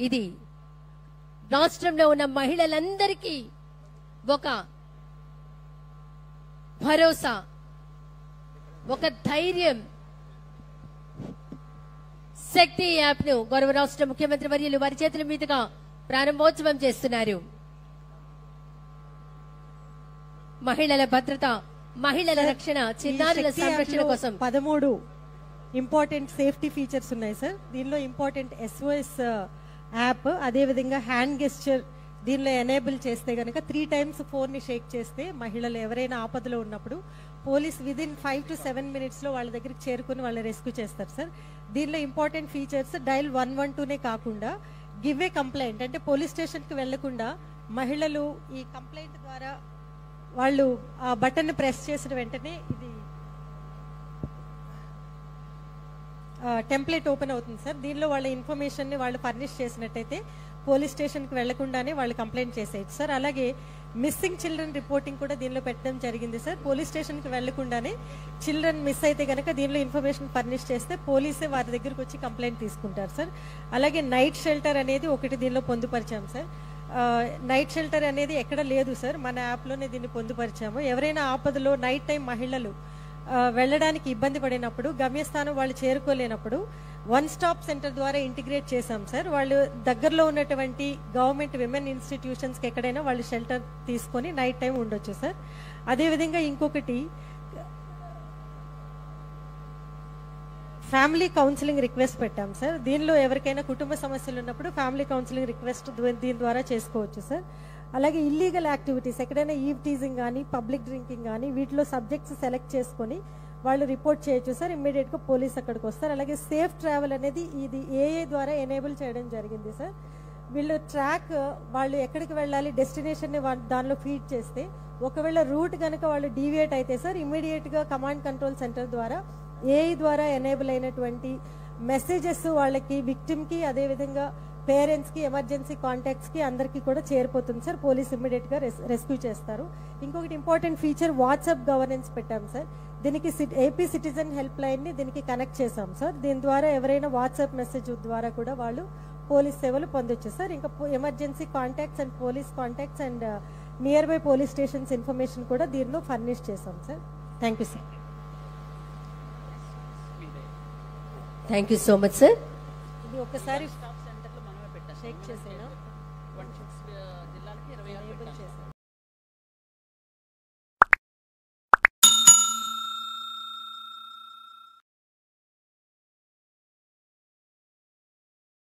ఇది రాష్ట్రంలో ఉన్న మహిళలందరికీ ఒక భరోసా, ఒక ధైర్యం. శక్తి యాప్ ను గౌరవ రాష్ట్ర ముఖ్యమంత్రి వర్యులు వారి చేతుల మీదుగా ప్రారంభోత్సవం చేస్తున్నారు. మహిళల భద్రత, మహిళల రక్షణ, చిన్నారుల సంరక్షణ కోసం 13 ఇంపార్టెంట్ సేఫ్టీ ఫీచర్స్ ఉన్నాయి సార్. దీనిలో ఇంపార్టెంట్ SOS యాప్, అదేవిధంగా హ్యాండ్ గెస్చర్ దీనిలో ఎనేబుల్ చేస్తే గనక 3 times ఫోన్ ని షేక్ చేస్తే మహిళలు ఎవరైనా ఆపదలో ఉన్నప్పుడు పోలీస్ విదిన్ 5 to 7 minutes లో వాళ్ళ దగ్గరికి చేరుకుని వాళ్ళని రెస్క్యూ చేస్తారు సార్. దీనిలో ఇంపార్టెంట్ ఫీచర్స్ డైల్ 112నే కాకుండా గివ్ ఏ కంప్లైంట్, అంటే పోలీస్ స్టేషన్ కి వెళ్లకుండా మహిళలు ఈ కంప్లైంట్ ద్వారా వాళ్ళు ఆ బటన్ ప్రెస్ చేసిన వెంటనే ఇది టెంప్లెట్ ఓపెన్ అవుతుంది సార్. దీనిలో వాళ్ళ ఇన్ఫర్మేషన్ ని వాళ్ళు ఫర్నిష్ చేసినట్టయితే పోలీస్ స్టేషన్ కి వెళ్లకుండానే వాళ్ళు కంప్లైంట్ చేసేయచ్చు సార్. అలాగే మిస్సింగ్ చిల్డ్రన్ రిపోర్టింగ్ కూడా దీనిలో పెట్టడం జరిగింది సార్. పోలీస్ స్టేషన్ కి వెళ్లకుండానే చిల్డ్రన్ మిస్ అయితే గనక దీనిలో ఇన్ఫర్మేషన్ ఫర్నిష్ చేస్తే పోలీసే వారి దగ్గరకు వచ్చి కంప్లైంట్ తీసుకుంటారు సార్. అలాగే నైట్ షెల్టర్ అనేది ఒకటి దీనిలో పొందుపరిచాం సార్. నైట్ షెల్టర్ అనేది ఎక్కడ లేదు సార్, మన యాప్లోనే దీన్ని పొందుపరిచాము. ఎవరైనా ఆపదలో నైట్ టైం మహిళలు వెళ్ళడానికి ఇబ్బంది పడినప్పుడు, గమ్యస్థానం వాళ్ళు చేరుకోలేనప్పుడు వన్ స్టాప్ సెంటర్ ద్వారా ఇంటిగ్రేట్ చేశాం సార్. వాళ్ళు దగ్గరలో ఉన్నటువంటి గవర్నమెంట్ విమెన్ ఇన్స్టిట్యూషన్స్కి ఎక్కడైనా వాళ్ళు షెల్టర్ తీసుకొని నైట్ టైం ఉండొచ్చు సార్. అదేవిధంగా ఇంకొకటి ఫ్యామిలీ కౌన్సిలింగ్ రిక్వెస్ట్ పెట్టాం సార్. దీనిలో ఎవరికైనా కుటుంబ సమస్యలు ఉన్నప్పుడు ఫ్యామిలీ కౌన్సిలింగ్ రిక్వెస్ట్ దీని ద్వారా చేసుకోవచ్చు సార్. అలాగే ఇల్లీగల్ యాక్టివిటీస్, ఎక్కడైనా ఈవ్ టీజింగ్ కానీ పబ్లిక్ డ్రింకింగ్ కానీ వీటిలో సబ్జెక్ట్స్ సెలెక్ట్ చేసుకొని వాళ్ళు రిపోర్ట్ చేయొచ్చు సార్. ఇమ్మీడియట్ గా పోలీస్ అక్కడికి వస్తారు. అలాగే సేఫ్ ట్రావెల్ అనేది ఇది AA ద్వారా ఎనేబుల్ చేయడం జరిగింది సార్. వీళ్ళు ట్రాక్ వాళ్ళు ఎక్కడికి వెళ్ళాలి డెస్టినేషన్ ని దానిలో ఫీడ్ చేస్తే ఒకవేళ రూట్ కనుక వాళ్ళు డీవియేట్ అయితే సార్ ఇమ్మీడియట్ గా కమాండ్ కంట్రోల్ సెంటర్ ద్వారా AI ద్వారా ఎనేబుల్ అయినటువంటి మెసేజెస్ వాళ్ళకి విక్టిమ్ కి, అదేవిధంగా పేరెంట్స్ కి, ఎమర్జెన్సీ కాంటాక్ట్స్ కి అందరికీ కూడా చేరిపోతుంది సార్. పోలీస్ ఇమ్మీడియట్ గా రెస్క్యూ చేస్తారు. ఇంకొకటి ఇంపార్టెంట్ ఫీచర్ వాట్సాప్ గవర్నెన్స్ పెట్టాం సార్. దీనికి AP సిటిజన్ హెల్ప్ లైన్ ని దీనికి కనెక్ట్ చేసాం సార్. దీని ద్వారా ఎవరైనా వాట్సాప్ మెసేజ్ ద్వారా కూడా వాళ్ళు పోలీస్ సేవలు పొందొచ్చు సార్. ఇంకా emergency contacts and police contacts and near by police stations information కూడా దీనిలో ఫర్నిష్ చేసాం sir. Thank you sir. Thank you so much sir. ఇది ఒకసారి షేక్ చేసేనా?